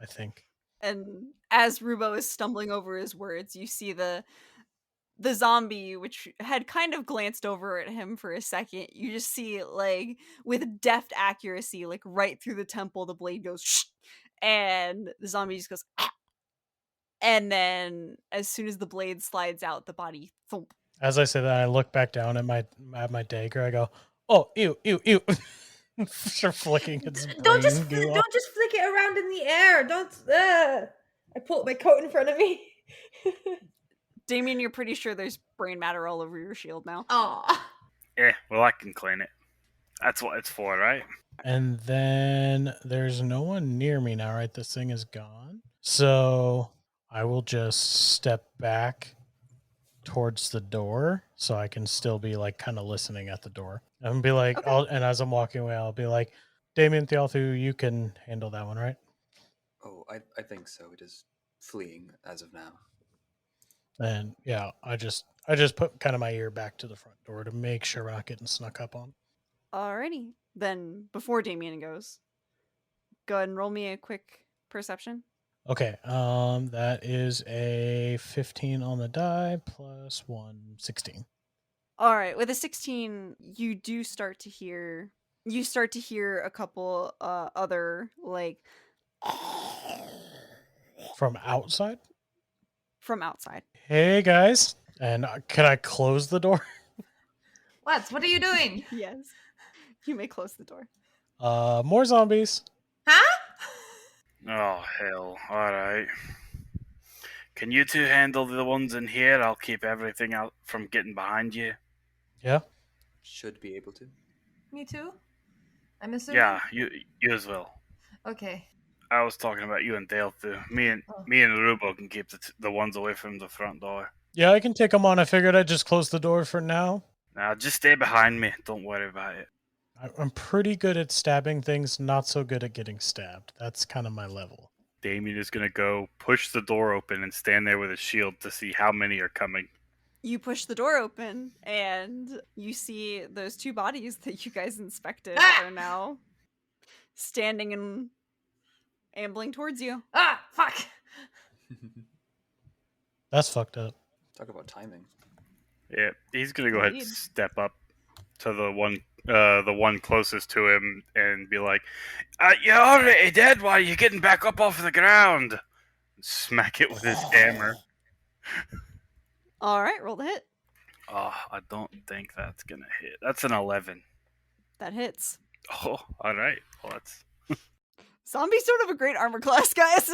I think. And as Rubo is stumbling over his words, you see the zombie, which had kind of glanced over at him for a second. You just see, like, with deft accuracy, like right through the temple, the blade goes, shh, and the zombie just goes, ah. And then as soon as the blade slides out, the body thump. As I say that, I look back down at my dagger. I go, "Oh, ew." Start flicking its brain Don't just goo off. don't just flick it around in the air. Don't. I pulled my coat in front of me. Damien, you're pretty sure there's brain matter all over your shield now. Aw. Yeah, well, I can clean it. That's what it's for, right? And then there's no one near me now, right? This thing is gone. So I will just step back towards the door so I can still be like kind of listening at the door. And be like, Okay. and as I'm walking away, I'll be like, Damien Thealthu, you can handle that one, right? Oh, I think so. It is fleeing as of now. And yeah, I just put kind of my ear back to the front door to make sure we're not getting snuck up on. Alrighty. Then before Damien goes, go ahead and roll me a quick perception. Okay, that is a 15 on the die plus 1, 16. All right, with a 16, you do start to hear a couple other like From outside? from outside. Hey guys, and can I close the door? What are you doing? Yes. You may close the door. More zombies. Huh? Oh, hell. Alright. Can you two handle the ones in here? I'll keep everything out from getting behind you. Yeah. Should be able to. Me too. I'm assuming. Yeah, you as well. Okay. I was talking about you and Dale too. Me and Oh. Rubo can keep the ones away from the front door. Yeah, I can take them on. I figured I'd just close the door for now. Now just stay behind me. Don't worry about it. I'm pretty good at stabbing things, not so good at getting stabbed. That's kind of my level. Damien is gonna go push the door open and stand there with a shield to see how many are coming. You push the door open, and you see those two bodies that you guys inspected are now standing and ambling towards you. Ah, fuck. That's fucked up. Talk about timing. Yeah, he's gonna go ahead and Indeed. step up to the one closest to him and be like, "You're already dead. Why are you getting back up off the ground?" Smack it with his hammer. All right, roll the hit. Oh, I don't think that's gonna hit. That's an 11. That hits. Oh, all right. Well, that's Zombies don't have a great armor class, guys.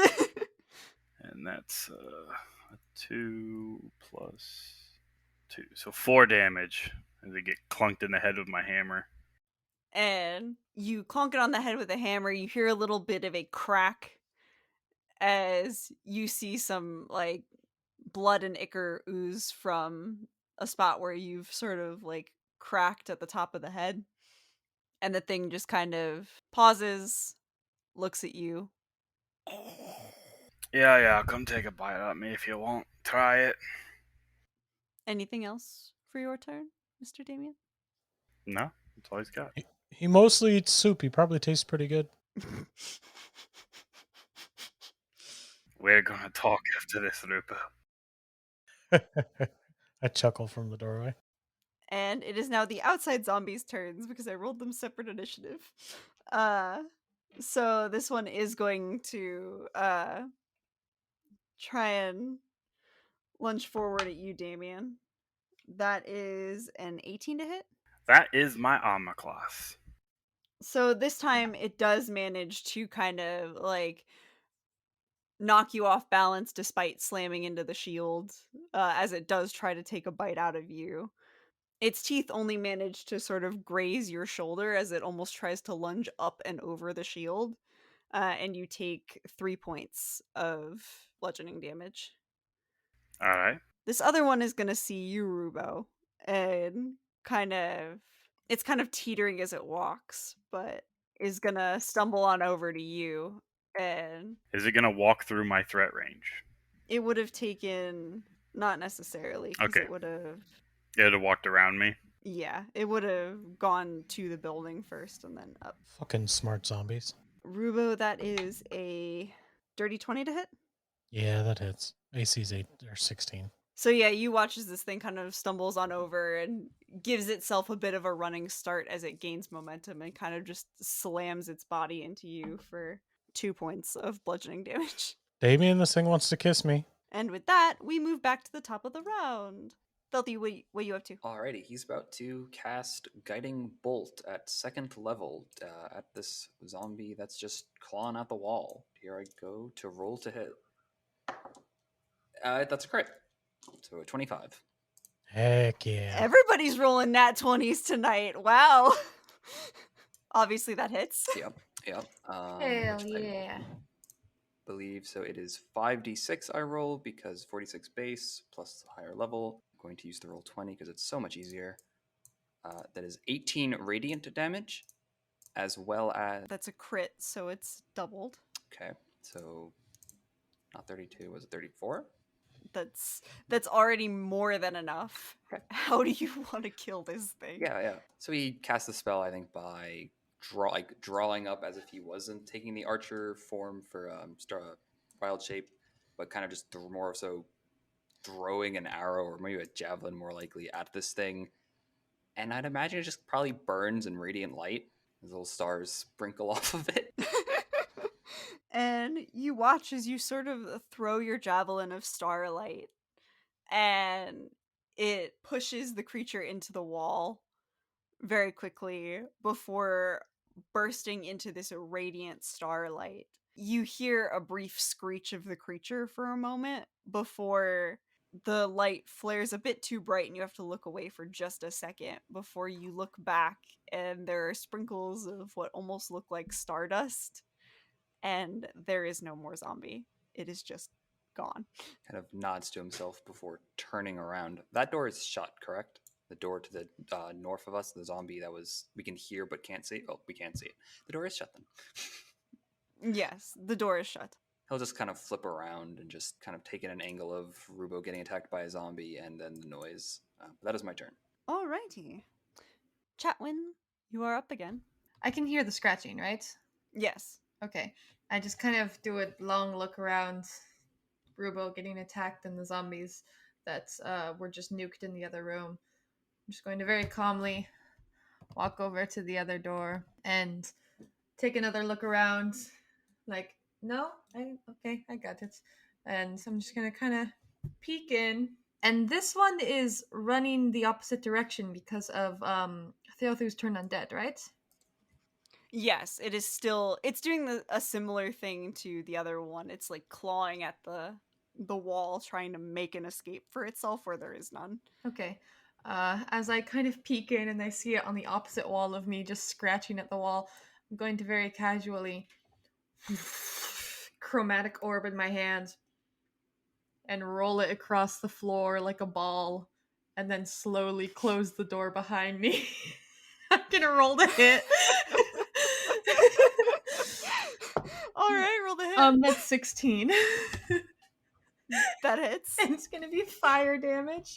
and that's 2 plus 2, so 4 damage as I get clunked in the head with my hammer. And you clonk it on the head with a hammer. You hear a little bit of a crack as you see some like blood and ichor ooze from a spot where you've sort of like cracked at the top of the head. And the thing just kind of pauses, looks at you. Yeah, come take a bite at me if you want. Try it. Anything else for your turn, Mr. Damien? No, that's all he's got. He mostly eats soup. He probably tastes pretty good. We're gonna talk after this, Rupa. I chuckle from the doorway. And it is now the outside zombies' turns because I rolled them separate initiative. So this one is going to try and lunge forward at you, Damien. That is an 18 to hit. That is my armor class. So this time it does manage to kind of like knock you off balance despite slamming into the shield, as it does try to take a bite out of you. Its teeth only manage to sort of graze your shoulder as it almost tries to lunge up and over the shield, and you take 3 points of bludgeoning damage. All right. This other one is going to see you, Rubo, and it's kind of teetering as it walks, but is going to stumble on over to you, and Is it gonna walk through my threat range? it would have taken, not necessarily, because Okay. it would have, It have walked around me. yeah, it would have gone to the building first and then up. Fucking smart zombies. Rubo, that is a dirty 20 to hit. Yeah, that hits. AC's 8 or 16. So yeah, you watch as this thing kind of stumbles on over and gives itself a bit of a running start as it gains momentum and kind of just slams its body into you for 2 points of bludgeoning damage. Damien, this thing wants to kiss me. And with that, we move back to the top of the round. Felty, what you up to? Alrighty, he's about to cast Guiding Bolt at 2nd level at this zombie that's just clawing at the wall. Here I go to roll to hit. That's a crit. So a 25. Heck yeah. Everybody's rolling nat 20s tonight. Wow. Obviously that hits. Yep. Hell which I yeah. believe so. It is 5d6 I roll because 46 base plus the higher level. I'm going to use the roll 20 because it's so much easier. That is 18 radiant damage, as well as. That's a crit, so it's doubled. Okay, so not 32. Was it 34? That's already more than enough. Okay. How do you want to kill this thing? Yeah. So he cast the spell, I think, by drawing up as if he wasn't taking the archer form for wild shape, but kind of just more so throwing an arrow or maybe a javelin more likely at this thing. And I'd imagine it just probably burns in radiant light. These little stars sprinkle off of it. And you watch as you sort of throw your javelin of starlight, and it pushes the creature into the wall very quickly before bursting into this radiant starlight. You hear a brief screech of the creature for a moment before the light flares a bit too bright and you have to look away for just a second before you look back and there are sprinkles of what almost look like stardust, and there is no more zombie. It is just gone. Kind of nods to himself before turning around. That door is shut, correct? The door to the north of us, the zombie that we can hear but can't see. Oh, we can't see it. The door is shut then. Yes, the door is shut. He'll just kind of flip around and just kind of take in an angle of Rubo getting attacked by a zombie and then the noise. That is my turn. Alrighty. Chatwin, you are up again. I can hear the scratching, right? Yes. Okay. I just kind of do a long look around, Rubo getting attacked and the zombies that were just nuked in the other room. I'm just going to very calmly walk over to the other door and take another look around. Like, no, I got it. And so I'm just gonna kind of peek in. And this one is running the opposite direction because of Theothu's turn undead, right? Yes, it is still. It's doing a similar thing to the other one. It's like clawing at the wall, trying to make an escape for itself where there is none. Okay. As I kind of peek in and I see it on the opposite wall of me, just scratching at the wall, I'm going to very casually chromatic orb in my hand and roll it across the floor like a ball, and then slowly close the door behind me. I'm gonna roll the hit. All right, roll the hit. That's 16. That hits. And it's gonna be fire damage.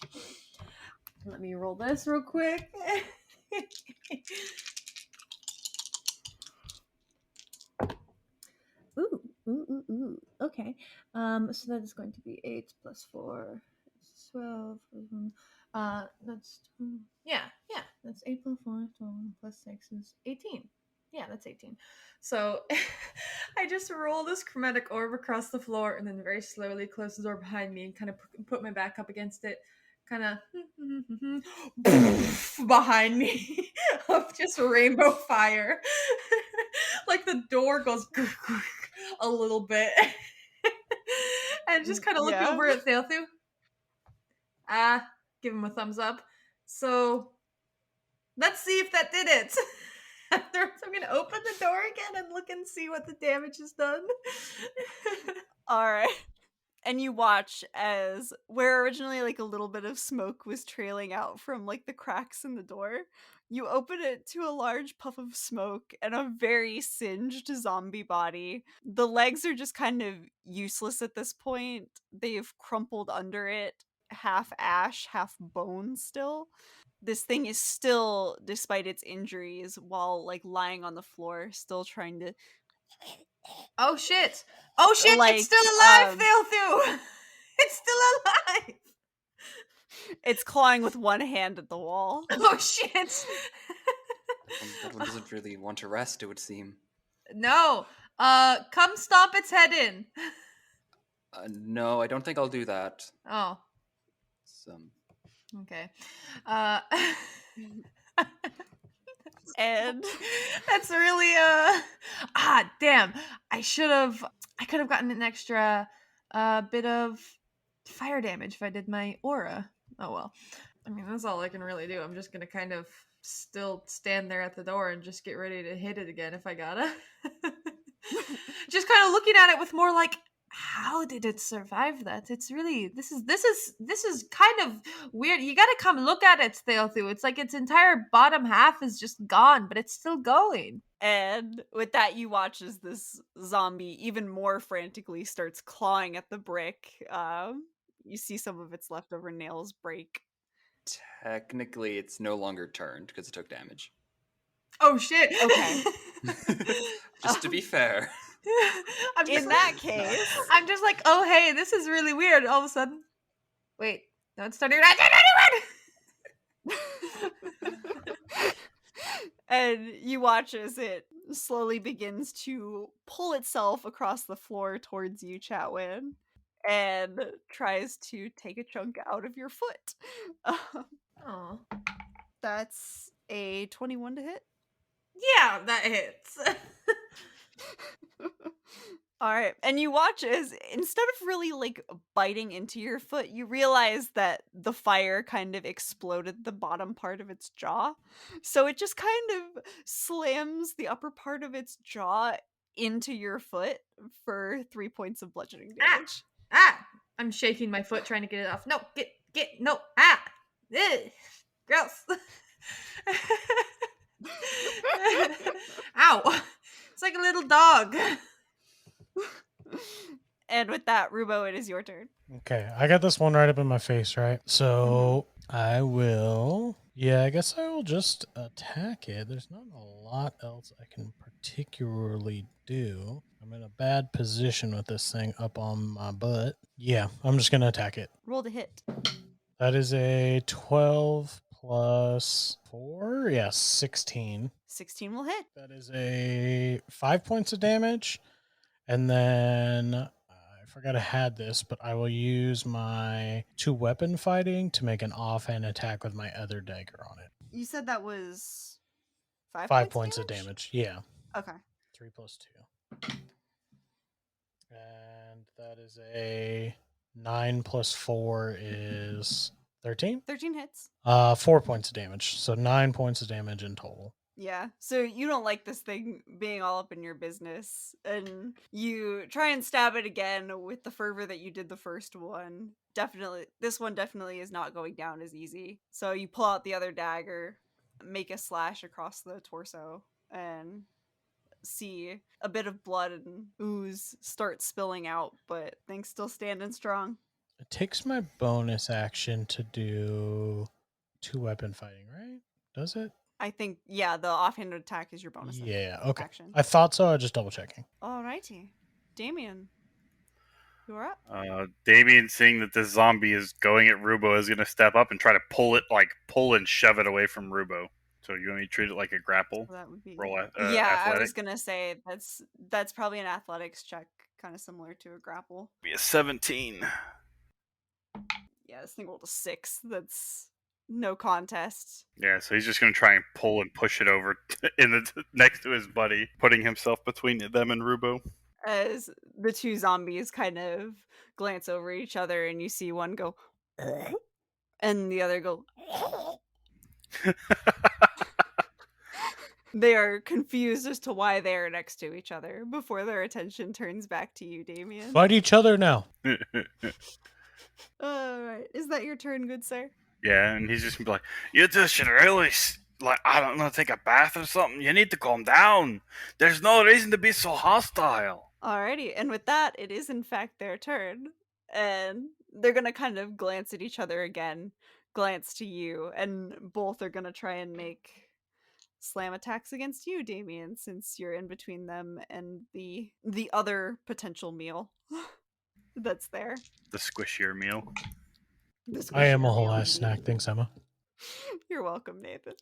Let me roll this real quick. Ooh. Okay. So that is going to be 8 plus 4, 12. That's that's 8 plus 4, 12 plus 6 is 18. Yeah, that's 18. So I just roll this chromatic orb across the floor and then very slowly close the door behind me and kind of put my back up against it. Kind of behind me of just rainbow fire. Like the door goes a little bit. And just kind of look over at Theothu. Give him a thumbs up. So let's see if that did it. Afterwards, I'm going to open the door again and look and see what the damage has done. All right. And you watch as where originally like a little bit of smoke was trailing out from like the cracks in the door, you open it to a large puff of smoke and a very singed zombie body. The legs are just kind of useless at this point. They've crumpled under it, half ash, half bone still. This thing is still, despite its injuries, while like lying on the floor, still trying to. Oh shit! Oh shit! Like, it's still alive, Theothu! It's still alive! It's clawing with one hand at the wall. Oh shit! That one doesn't really want to rest, it would seem. No! Come stomp its head in! No, I don't think I'll do that. Oh. Okay. And that's really damn. I could have gotten an extra bit of fire damage if I did my aura. Oh well. I mean, that's all I can really do. I'm just gonna kind of still stand there at the door and just get ready to hit it again if I gotta. Just kind of looking at it with more like, how did it survive that? It's really this is kind of weird. You gotta come look at it, Theothu. It's like its entire bottom half is just gone, but it's still going. And with that, you watch as this zombie even more frantically starts clawing at the brick. You see some of its leftover nails break. Technically, it's no longer turned because it took damage. Oh shit! Okay. Just to be fair. In that case, I'm just like, oh hey, this is really weird. All of a sudden, wait, no, it's starting. And you watch as it slowly begins to pull itself across the floor towards you, Chatwin, and tries to take a chunk out of your foot. Oh, that's a 21 to hit. Yeah, that hits. All right. And you watch as instead of really like biting into your foot, you realize that the fire kind of exploded the bottom part of its jaw. So it just kind of slams the upper part of its jaw into your foot for 3 points of bludgeoning damage. I'm shaking my foot trying to get it off. No, no, Ugh, gross. Ow. It's like a little dog. And with that, Rubo, it is your turn. Okay, I got this one right up in my face, right? So I will. Yeah, I guess I will just attack it. There's not a lot else I can particularly do. I'm in a bad position with this thing up on my butt. Yeah, I'm just going to attack it. Roll to hit. That is a 12 plus 4. Yeah, 16. 16 will hit. That is a 5 points of damage. And then I forgot I had this, but I will use my 2-weapon fighting to make an offhand attack with my other dagger on it. You said that was 5 points of damage. Yeah. Okay. 3 plus 2. And that is a 9 plus 4 is 13. 13 hits. 4 points of damage. So 9 points of damage in total. Yeah, so you don't like this thing being all up in your business, and you try and stab it again with the fervor that you did the first one. Definitely, this one definitely is not going down as easy. So you pull out the other dagger, make a slash across the torso, and see a bit of blood and ooze start spilling out, but things still standing strong. It takes my bonus action to do 2-weapon fighting, right? Does it? I think, yeah, the offhand attack is your bonus Okay. action. I thought so. I was just double checking. Alrighty. Damien, you're up. Damien, seeing that this zombie is going at Rubo, is going to step up and try to pull and shove it away from Rubo. So you want me to treat it like a grapple? So that would be Roll yeah. athletic? I was gonna say that's probably an athletics check, kind of similar to a grapple. Be a 17. Yeah, this thing rolled a 6. That's no contest. Yeah, so he's just going to try and pull and push it over next to his buddy, putting himself between them and Rubo. As the two zombies kind of glance over each other, and you see one go, and the other go. They are confused as to why they are next to each other before their attention turns back to you, Damien. Fight each other now. Alright, is that your turn, good sir? Yeah, and he's just gonna be like, "You just should really, I don't know, take a bath or something. You need to calm down. There's no reason to be so hostile." Alrighty, and with that, it is in fact their turn. And they're gonna kind of glance at each other again, glance to you, and both are gonna try and make slam attacks against you, Damien, since you're in between them and the other potential meal that's there. The squishier meal. I am a squishier whole meal, ass snack. indeed. Thanks, Emma. You're welcome, Nathan.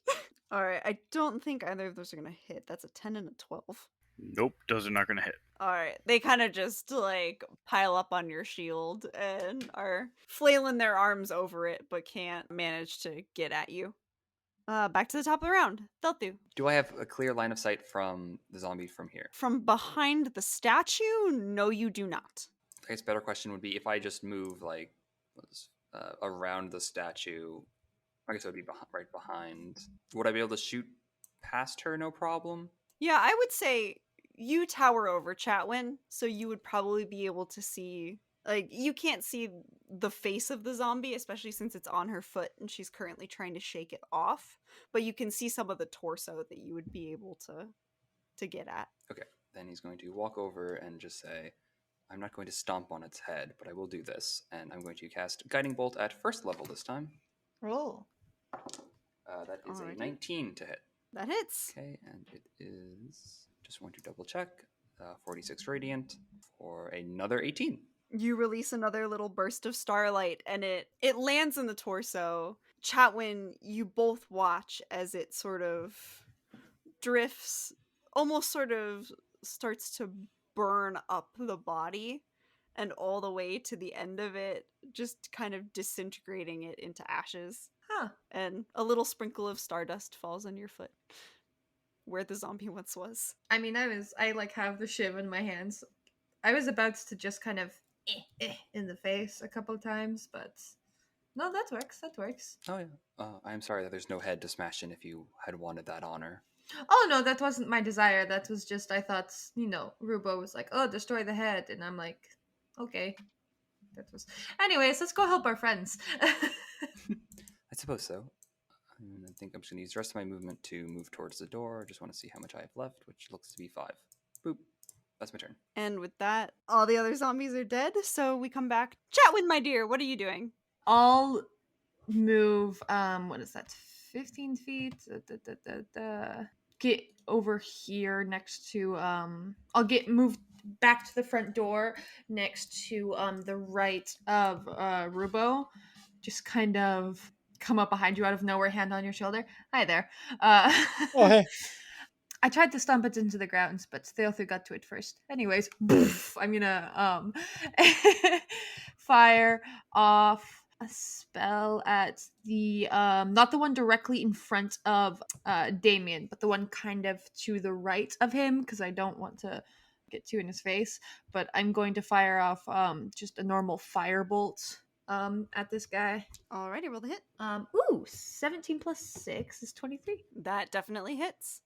Alright, I don't think either of those are gonna hit. That's a 10 and a 12. Nope, those are not going to hit. Alright, they kind of just like pile up on your shield and are flailing their arms over it, but can't manage to get at you. Back to the top of the round. Thelthu. Do I have a clear line of sight from the zombie from here? From behind the statue, no, you do not. I guess a better question would be if I just move like around the statue. I guess it would be right behind. Would I be able to shoot past her? No problem. Yeah, I would say you tower over Chatwin, so you would probably be able to see. Like, you can't see the face of the zombie, especially since it's on her foot and she's currently trying to shake it off. But you can see some of the torso that you would be able to get at. Okay, then he's going to walk over and just say, "I'm not going to stomp on its head, but I will do this." And I'm going to cast Guiding Bolt at first level this time. Roll. That is Alrighty. a 19 to hit. That hits. Okay, and it is, just want to double check, 46 radiant for another 18. You release another little burst of starlight and it lands in the torso. Chatwin, you both watch as it sort of drifts, almost sort of starts to burn up the body, and all the way to the end of it, just kind of disintegrating it into ashes. Huh. And a little sprinkle of stardust falls on your foot, where the zombie once was. I mean, I like have the shiv in my hands. I was about to just kind of in the face a couple of times, but no, that works. Oh yeah. I am sorry that there's no head to smash in if you had wanted that honor. Oh no, that wasn't my desire. That was just, I thought, Rubo was like, "Oh, destroy the head," and I'm like, okay. that was. Anyways, let's go help our friends. I suppose so. And I think I'm just going to use the rest of my movement to move towards the door. I just want to see how much I have left, which looks to be 5. Boop. That's my turn. And with that, all the other zombies are dead, so we come back. Chatwin, my dear, what are you doing? I'll move. What is that? 15 feet. Get over here next to. I'll get moved back to the front door next to the right of Rubo. Just kind of come up behind you out of nowhere, hand on your shoulder. Hi there. Oh, hey. I tried to stomp it into the ground, but Theothu got to it first. Anyways, I'm gonna fire off a spell at the not the one directly in front of Damien, but the one kind of to the right of him, because I don't want to get too in his face. But I'm going to fire off just a normal firebolt at this guy. Alrighty, roll the hit. 17 plus 6 is 23. That definitely hits.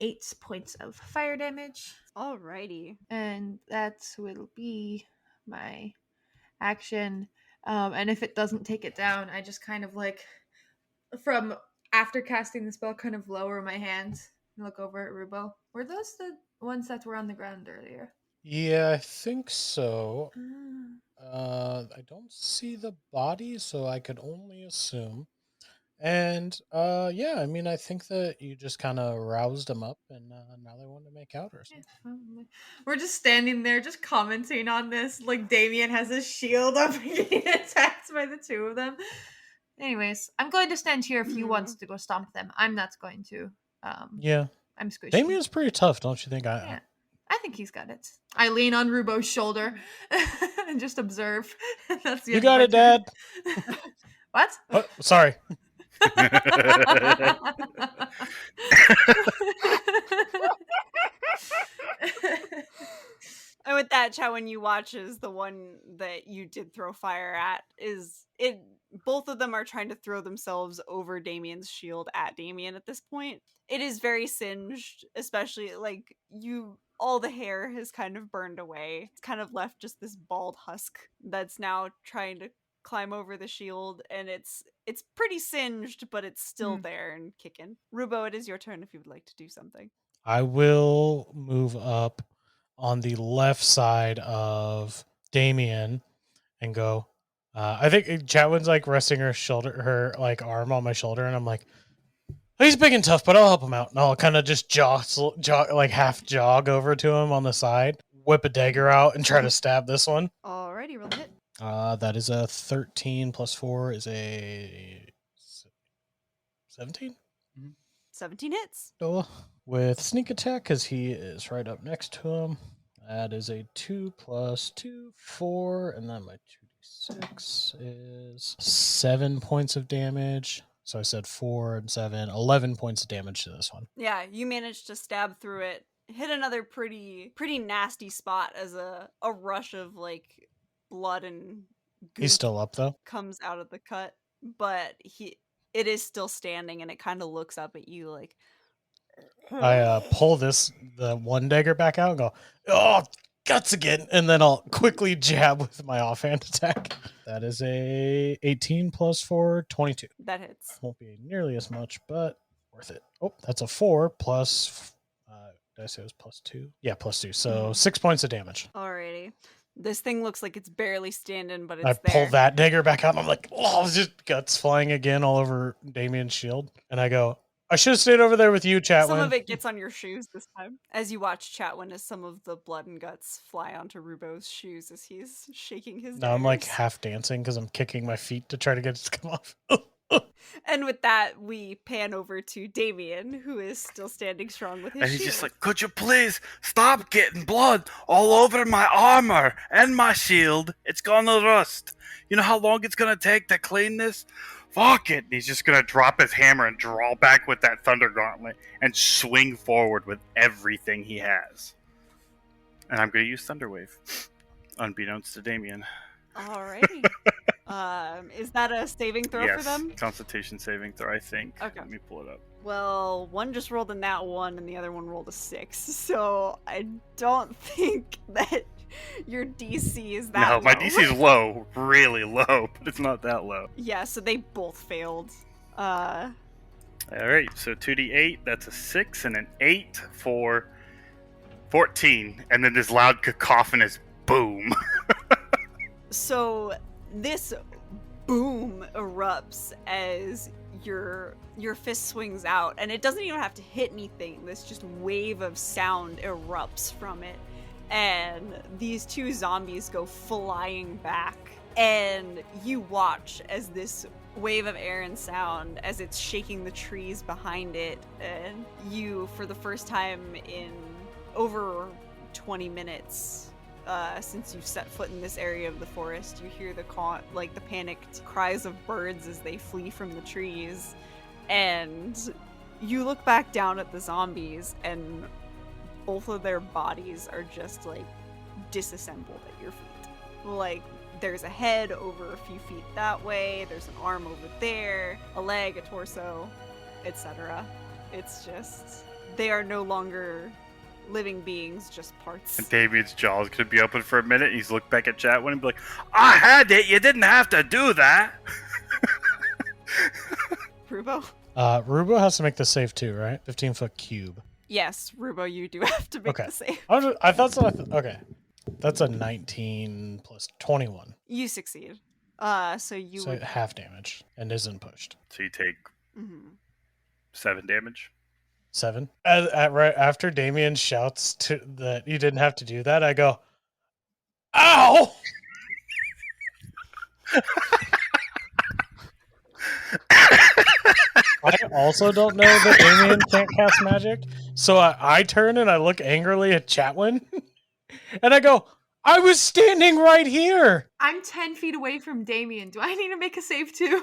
8 points of fire damage. Alrighty. And that will be my action. And if it doesn't take it down, I just kind of like, from after casting the spell, kind of lower my hands and look over at Rubo. Were those the ones that were on the ground earlier? Yeah, I think so. I don't see the body, so I could only assume. And yeah, I mean, I think that you just kind of roused them up, and now they want to make out or something. We're just standing there, just commenting on this. Like Damien has his shield up and getting attacked by the two of them. Anyways, I'm going to stand here if he wants to go stomp them. I'm not going to. Yeah, I'm squishy. Damien's pretty tough, don't you think? Yeah, I think he's got it. I lean on Rubo's shoulder and just observe. That's the You end got of it, my Dad. turn. What? Oh, sorry. And with that, Chatwin, you watch as the one that you did throw fire at is it. Both of them are trying to throw themselves over Damien's shield at Damien at this point. It is very singed, especially like all the hair has kind of burned away. It's kind of left just this bald husk that's now trying to climb over the shield, and it's pretty singed, but it's still there and kicking. Rubo, it is your turn if you would like to do something. I will move up on the left side of Damien and go. I think Chatwin's like resting her like arm on my shoulder, and I'm like, he's big and tough, but I'll help him out. And I'll kind of just like half jog over to him on the side, whip a dagger out, and try to stab this one. Alrighty, roll the hit. That is a 13 plus 4 is a 17. 17 hits. With sneak attack, because he is right up next to him. That is a 2 plus 2, 4, and then my 2d6 is 7 points of damage. So I said 4 and 7, 11 points of damage to this one. Yeah, you managed to stab through it, hit another pretty nasty spot as a rush of like blood and goop He's still up though. comes out of the cut, but it is still standing, and it kind of looks up at you like. I pull the one dagger back out and go, oh, guts again, and then I'll quickly jab with my offhand attack. That is a 18 plus 4, 22. That hits. Won't be nearly as much, but worth it. Oh, that's a 4 plus. Did I say it was plus 2? Yeah, plus 2. So 6 points of damage. Alrighty. This thing looks like it's barely standing, but it's I there. pull that dagger back out, and I'm like, oh, just guts flying again all over Damien's shield. And I go, I should have stayed over there with you, Chatwin. Some of it gets on your shoes this time. As you watch Chatwin, as some of the blood and guts fly onto Rubo's shoes as he's shaking his Now I'm like daggers. half dancing because I'm kicking my feet to try to get it to come off. And with that, we pan over to Damien, who is still standing strong with his And he's shield. just like, could you please stop getting blood all over my armor and my shield? It's gonna rust. You know how long it's gonna take to clean this? Fuck it. And he's just gonna drop his hammer and draw back with that thunder gauntlet and swing forward with everything he has. And I'm gonna use Thunderwave, unbeknownst to Damien. Alrighty. Is that a saving throw Yes, for them? Constitution saving throw, I think. Okay. Let me pull it up. Well, one just rolled a nat 1 and the other one rolled a 6. So I don't think that your DC is that No, low. my DC is low, really low, but it's not that low. Yeah, so they both failed. All right, so 2d8, that's a 6 and an 8 for 14, and then this loud cacophonous boom. So this boom erupts as your fist swings out, and it doesn't even have to hit anything. This just wave of sound erupts from it, and these two zombies go flying back, and you watch as this wave of air and sound, as it's shaking the trees behind it, and you, for the first time in over 20 minutes since you've set foot in this area of the forest, you hear the panicked cries of birds as they flee from the trees, and you look back down at the zombies, and both of their bodies are just like disassembled at your feet. Like, there's a head over a few feet that way, there's an arm over there, a leg, a torso, etc. It's just, they are no longer living beings, just parts. And David's jaw's gonna be open for a minute. He's looked back at Chatwin and be like, I had it, you didn't have to do that. Rubo? Rubo has to make the save too, right? 15-foot cube. Yes, Rubo, you do have to make Okay. the save. I thought so. Okay. That's a 19 plus 21. You succeed. So you So would... half damage and isn't pushed. So you take Mhm. 7 damage. 7. Right after Damien shouts that you didn't have to do that, I go, ow! I also don't know that Damien can't cast magic, so I turn and I look angrily at Chatwin, and I go, I was standing right here! I'm 10 feet away from Damien. Do I need to make a save too?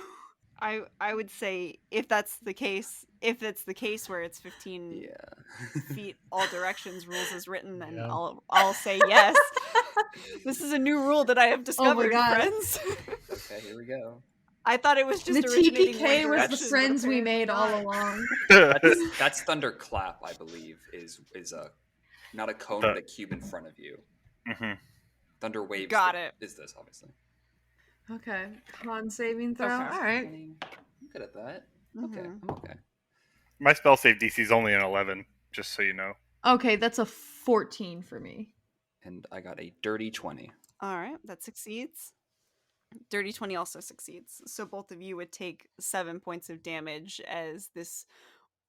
I would say if it's the case where it's 15 Yeah. feet all directions, rules as written, then Yeah. I'll say yes. This is a new rule that I have discovered, God. friends. Okay, here we go. I thought it was just The originating one TPK was direction, the but friends we apparently made all not. along. That's thunderclap, I believe, is a not a cone, The- but a cube in front of you. Mm-hmm. Thunder waves. Got it. Is this obviously? Okay. Con saving throw. Okay. All right. I'm good at that. Okay, Mhm. I'm okay. My spell save DC is only an 11, just so you know. Okay, that's a 14 for me. And I got a dirty 20. All right, that succeeds. Dirty 20 also succeeds. So both of you would take 7 points of damage as this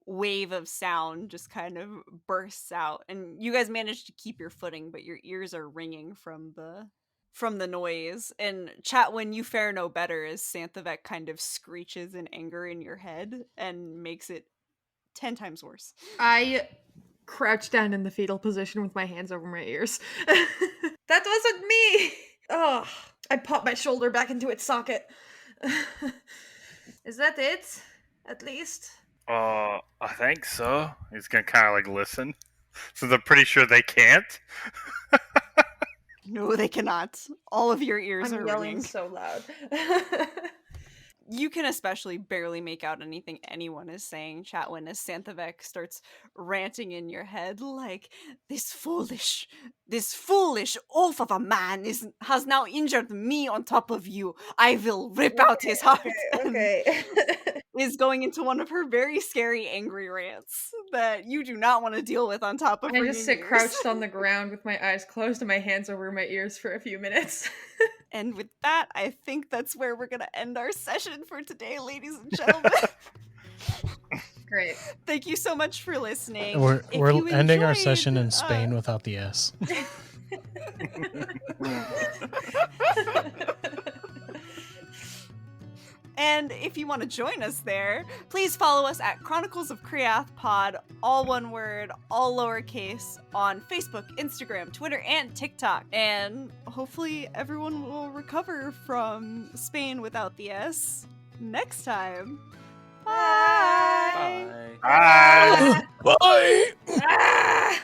wave of sound just kind of bursts out, and you guys manage to keep your footing, but your ears are ringing from the noise. And Chatwin, you fare no better as Santhavek kind of screeches in anger in your head and makes it 10 times worse. I crouch down in the fetal position with my hands over my ears. That wasn't me! Oh, I pop my shoulder back into its socket. Is that it? At least? I think so. He's gonna kind of like listen. So they're pretty sure they can't. No, they cannot. All of your ears I'm are yelling ringing. so loud. You can especially barely make out anything anyone is saying, Chatwin, as Santhavek starts ranting in your head like, this foolish oaf of a man has now injured me on top of you. I will rip out his heart. Okay. Is going into one of her very scary, angry rants that you do not want to deal with on top of I her just sit ears. crouched on the ground with my eyes closed and my hands over my ears for a few minutes. And with that, I think that's where we're going to end our session for today, ladies and gentlemen. Great. Thank you so much for listening. We're If you ending our enjoyed, session in Spain without the S. And if you want to join us there, please follow us at Chronicles of Kriath Pod, all one word, all lowercase, on Facebook, Instagram, Twitter, and TikTok. And hopefully everyone will recover from Spain without the S next time. Bye. Bye. Bye. Bye! Ah!